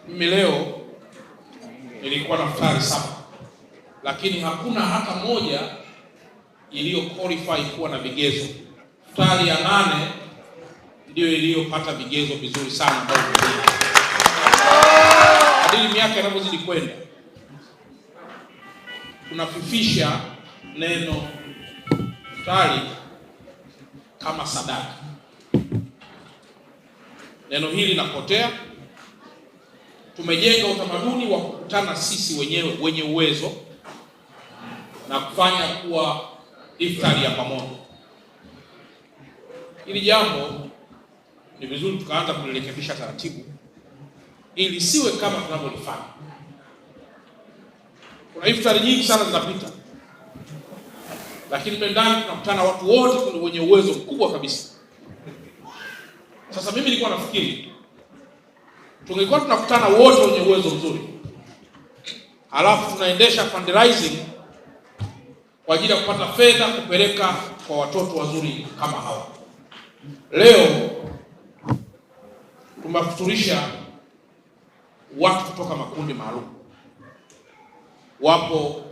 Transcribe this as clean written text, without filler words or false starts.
Mimi leo nilikuwa na futari 7, lakini hakuna hata moja iliyo qualify kuwa na vigezo. Futari ya 8 ndio iliyopata vigezo vizuri sana kwa kweli. Kadiri miaka inavyozidi kwenda, tunafifisha neno futari kama sadaka. Neno hili linapotea. Tumejenga utamaduni wa kukutana sisi wenyewe wenye uwezo na kufanya kuwa iftari ya pamoja. Hili jambo ni vizuri tukaanza kulirekebisha taratibu ili siwe kama tunavyolifanya. Kuna iftari nyingi sana zinapita, lakini ndani tunakutana watu wote wenye uwezo mkubwa kabisa. Sasa mimi nilikuwa nafikiri tungekuwa tunakutana wote wenye uwezo mzuri, halafu tunaendesha fundraising kwa ajili ya kupata fedha kupeleka kwa watoto wazuri kama hawa. Leo tumefuturisha watu kutoka makundi maalum. Wapo